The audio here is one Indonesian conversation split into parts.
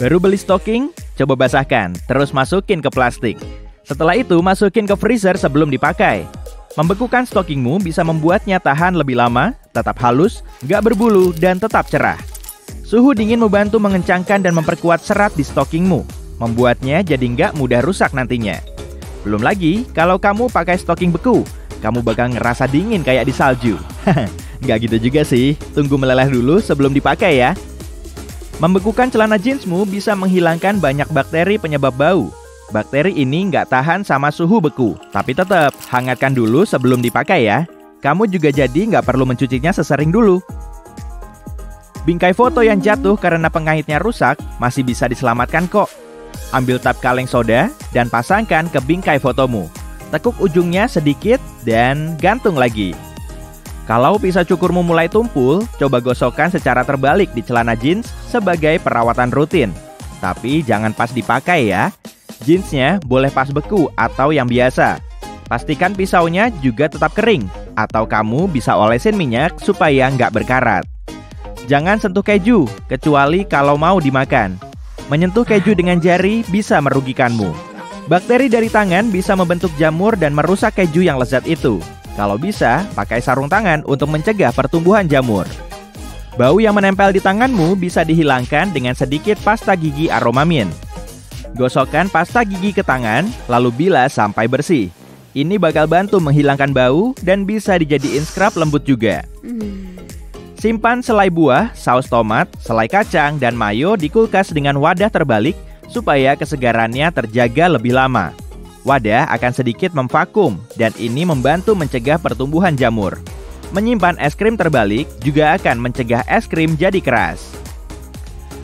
Baru beli stocking? Coba basahkan, terus masukin ke plastik. Setelah itu masukin ke freezer sebelum dipakai. Membekukan stockingmu bisa membuatnya tahan lebih lama, tetap halus, nggak berbulu, dan tetap cerah. Suhu dingin membantu mengencangkan dan memperkuat serat di stockingmu, membuatnya jadi nggak mudah rusak nantinya. Belum lagi, kalau kamu pakai stocking beku, kamu bakal ngerasa dingin kayak di salju. Nggak gitu juga sih, tunggu meleleh dulu sebelum dipakai ya. Membekukan celana jeansmu bisa menghilangkan banyak bakteri penyebab bau. Bakteri ini nggak tahan sama suhu beku, tapi tetap hangatkan dulu sebelum dipakai ya. Kamu juga jadi nggak perlu mencucinya sesering dulu. Bingkai foto yang jatuh karena pengaitnya rusak masih bisa diselamatkan kok. Ambil tap kaleng soda dan pasangkan ke bingkai fotomu. Tekuk ujungnya sedikit dan gantung lagi. Kalau pisau cukurmu mulai tumpul, coba gosokkan secara terbalik di celana jeans sebagai perawatan rutin. Tapi jangan pas dipakai ya. Jeansnya boleh pas beku atau yang biasa. Pastikan pisaunya juga tetap kering, atau kamu bisa olesin minyak supaya nggak berkarat. Jangan sentuh keju, kecuali kalau mau dimakan. Menyentuh keju dengan jari bisa merugikanmu. Bakteri dari tangan bisa membentuk jamur dan merusak keju yang lezat itu. Kalau bisa, pakai sarung tangan untuk mencegah pertumbuhan jamur. Bau yang menempel di tanganmu bisa dihilangkan dengan sedikit pasta gigi aroma mint. Gosokkan pasta gigi ke tangan, lalu bilas sampai bersih. Ini bakal bantu menghilangkan bau dan bisa dijadiin scrub lembut juga. Simpan selai buah, saus tomat, selai kacang, dan mayo di kulkas dengan wadah terbalik supaya kesegarannya terjaga lebih lama. Wadah akan sedikit memvakum dan ini membantu mencegah pertumbuhan jamur. Menyimpan es krim terbalik juga akan mencegah es krim jadi keras.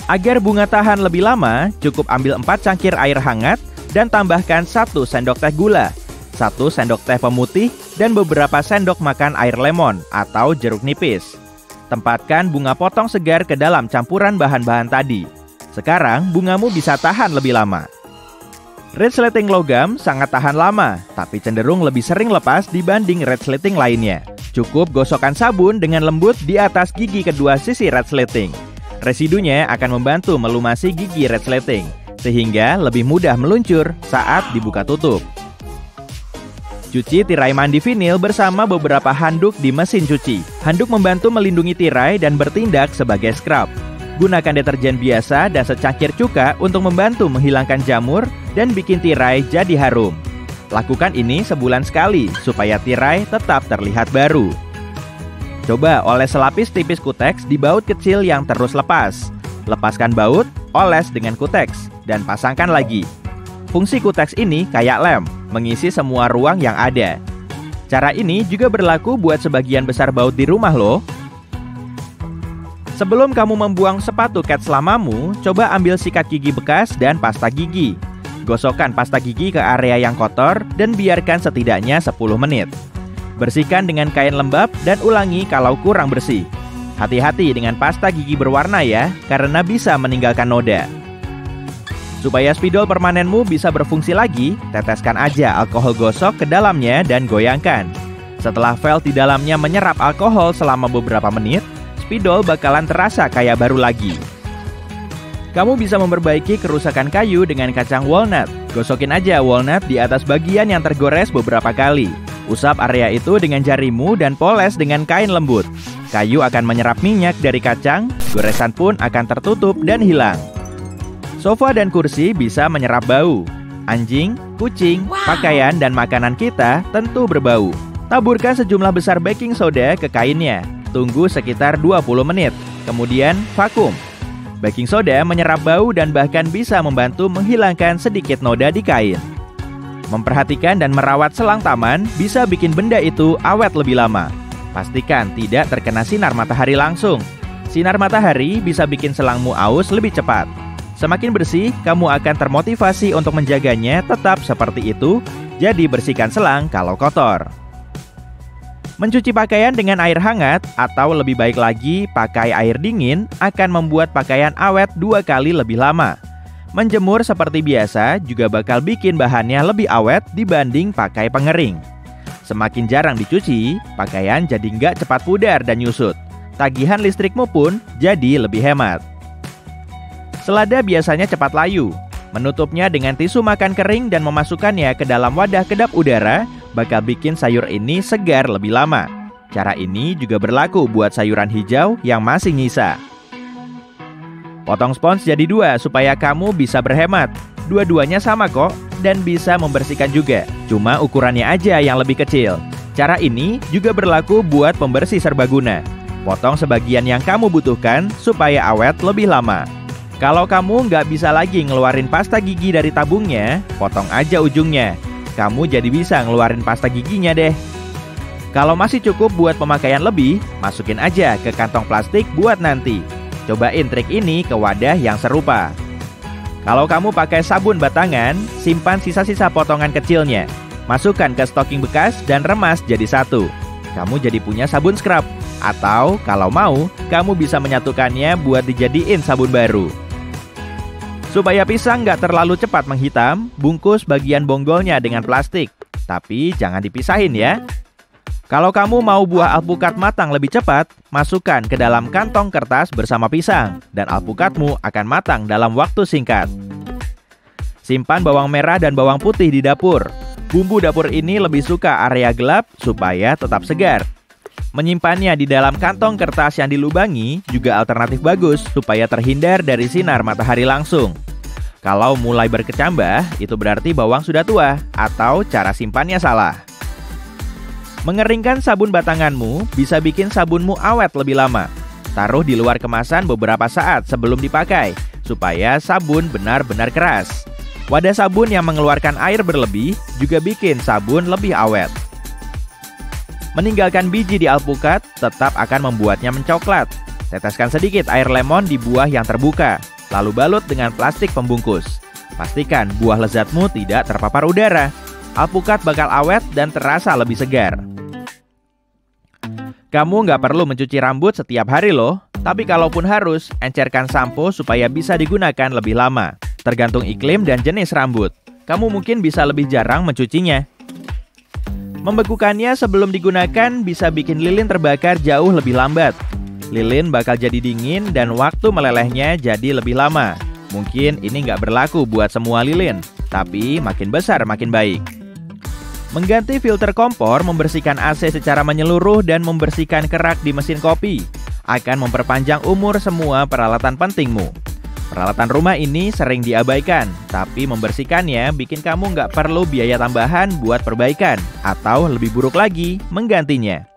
Agar bunga tahan lebih lama, cukup ambil 4 cangkir air hangat dan tambahkan 1 sendok teh gula, 1 sendok teh pemutih, dan beberapa sendok makan air lemon atau jeruk nipis. Tempatkan bunga potong segar ke dalam campuran bahan-bahan tadi. Sekarang bungamu bisa tahan lebih lama. Resleting logam sangat tahan lama, tapi cenderung lebih sering lepas dibanding resleting lainnya. Cukup gosokkan sabun dengan lembut di atas gigi kedua sisi resleting. Residunya akan membantu melumasi gigi resleting, sehingga lebih mudah meluncur saat dibuka tutup. Cuci tirai mandi vinil bersama beberapa handuk di mesin cuci. Handuk membantu melindungi tirai dan bertindak sebagai scrub. Gunakan deterjen biasa dan secangkir cuka untuk membantu menghilangkan jamur dan bikin tirai jadi harum. Lakukan ini sebulan sekali supaya tirai tetap terlihat baru. Coba oles selapis tipis kuteks di baut kecil yang terus lepas. Lepaskan baut, oles dengan kuteks, dan pasangkan lagi. Fungsi kuteks ini kayak lem, mengisi semua ruang yang ada. Cara ini juga berlaku buat sebagian besar baut di rumah loh. Sebelum kamu membuang sepatu kets lamamu, coba ambil sikat gigi bekas dan pasta gigi. Gosokkan pasta gigi ke area yang kotor dan biarkan setidaknya 10 menit. Bersihkan dengan kain lembab dan ulangi kalau kurang bersih. Hati-hati dengan pasta gigi berwarna ya, karena bisa meninggalkan noda. Supaya spidol permanenmu bisa berfungsi lagi, teteskan aja alkohol gosok ke dalamnya dan goyangkan. Setelah velg di dalamnya menyerap alkohol selama beberapa menit, spidol bakalan terasa kayak baru lagi. Kamu bisa memperbaiki kerusakan kayu dengan kacang walnut. Gosokin aja walnut di atas bagian yang tergores beberapa kali. Usap area itu dengan jarimu dan poles dengan kain lembut. Kayu akan menyerap minyak dari kacang, goresan pun akan tertutup dan hilang. Sofa dan kursi bisa menyerap bau. Anjing, kucing, pakaian, dan makanan kita tentu berbau. Taburkan sejumlah besar baking soda ke kainnya. Tunggu sekitar 20 menit, kemudian vakum. Baking soda menyerap bau dan bahkan bisa membantu menghilangkan sedikit noda di kain. Memperhatikan dan merawat selang taman bisa bikin benda itu awet lebih lama. Pastikan tidak terkena sinar matahari langsung. Sinar matahari bisa bikin selangmu aus lebih cepat. Semakin bersih, kamu akan termotivasi untuk menjaganya tetap seperti itu, jadi bersihkan selang kalau kotor. Mencuci pakaian dengan air hangat atau lebih baik lagi pakai air dingin akan membuat pakaian awet 2 kali lebih lama. Menjemur seperti biasa juga bakal bikin bahannya lebih awet dibanding pakai pengering. Semakin jarang dicuci, pakaian jadi nggak cepat pudar dan nyusut. Tagihan listrikmu pun jadi lebih hemat. Selada biasanya cepat layu. Menutupnya dengan tisu makan kering dan memasukkannya ke dalam wadah kedap udara bakal bikin sayur ini segar lebih lama. Cara ini juga berlaku buat sayuran hijau yang masih nyisa. Potong spons jadi 2 supaya kamu bisa berhemat. Dua-duanya sama kok dan bisa membersihkan juga. Cuma ukurannya aja yang lebih kecil. Cara ini juga berlaku buat pembersih serbaguna. Potong sebagian yang kamu butuhkan supaya awet lebih lama. Kalau kamu nggak bisa lagi ngeluarin pasta gigi dari tabungnya, potong aja ujungnya. Kamu jadi bisa ngeluarin pasta giginya deh. Kalau masih cukup buat pemakaian lebih, masukin aja ke kantong plastik buat nanti. Cobain trik ini ke wadah yang serupa. Kalau kamu pakai sabun batangan, simpan sisa-sisa potongan kecilnya. Masukkan ke stocking bekas dan remas jadi satu. Kamu jadi punya sabun scrub. Atau kalau mau, kamu bisa menyatukannya buat dijadiin sabun baru. Supaya pisang nggak terlalu cepat menghitam, bungkus bagian bonggolnya dengan plastik. Tapi jangan dipisahin ya. Kalau kamu mau buah alpukat matang lebih cepat, masukkan ke dalam kantong kertas bersama pisang, dan alpukatmu akan matang dalam waktu singkat. Simpan bawang merah dan bawang putih di dapur. Bumbu dapur ini lebih suka area gelap supaya tetap segar. Menyimpannya di dalam kantong kertas yang dilubangi juga alternatif bagus supaya terhindar dari sinar matahari langsung. Kalau mulai berkecambah, itu berarti bawang sudah tua atau cara simpannya salah. Mengeringkan sabun batanganmu bisa bikin sabunmu awet lebih lama. Taruh di luar kemasan beberapa saat sebelum dipakai, supaya sabun benar-benar keras. Wadah sabun yang mengeluarkan air berlebih juga bikin sabun lebih awet. Meninggalkan biji di alpukat tetap akan membuatnya mencoklat. Teteskan sedikit air lemon di buah yang terbuka, lalu balut dengan plastik pembungkus. Pastikan buah lezatmu tidak terpapar udara. Alpukat bakal awet dan terasa lebih segar. Kamu nggak perlu mencuci rambut setiap hari loh, tapi kalaupun harus, encerkan sampo supaya bisa digunakan lebih lama. Tergantung iklim dan jenis rambut. Kamu mungkin bisa lebih jarang mencucinya. Membekukannya sebelum digunakan bisa bikin lilin terbakar jauh lebih lambat. Lilin bakal jadi dingin dan waktu melelehnya jadi lebih lama. Mungkin ini nggak berlaku buat semua lilin, tapi makin besar makin baik. Mengganti filter kompor, membersihkan AC secara menyeluruh dan membersihkan kerak di mesin kopi akan memperpanjang umur semua peralatan pentingmu. Peralatan rumah ini sering diabaikan, tapi membersihkannya bikin kamu nggak perlu biaya tambahan buat perbaikan, atau lebih buruk lagi, menggantinya.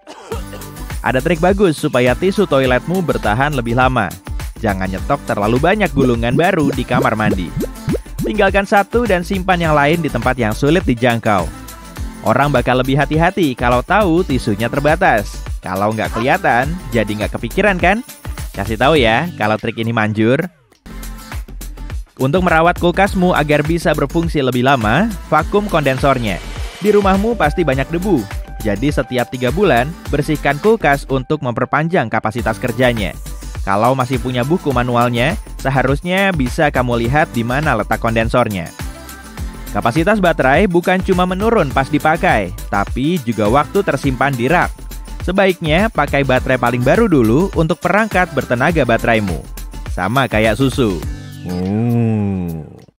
Ada trik bagus supaya tisu toiletmu bertahan lebih lama. Jangan nyetok terlalu banyak gulungan baru di kamar mandi. Tinggalkan satu dan simpan yang lain di tempat yang sulit dijangkau. Orang bakal lebih hati-hati kalau tahu tisunya terbatas. Kalau nggak kelihatan, jadi nggak kepikiran kan? Kasih tahu ya kalau trik ini manjur. Untuk merawat kulkasmu agar bisa berfungsi lebih lama, vakum kondensornya. Di rumahmu pasti banyak debu, jadi setiap 3 bulan, bersihkan kulkas untuk memperpanjang kapasitas kerjanya. Kalau masih punya buku manualnya, seharusnya bisa kamu lihat di mana letak kondensornya. Kapasitas baterai bukan cuma menurun pas dipakai, tapi juga waktu tersimpan di rak. Sebaiknya pakai baterai paling baru dulu untuk perangkat bertenaga bateraimu. Sama kayak susu.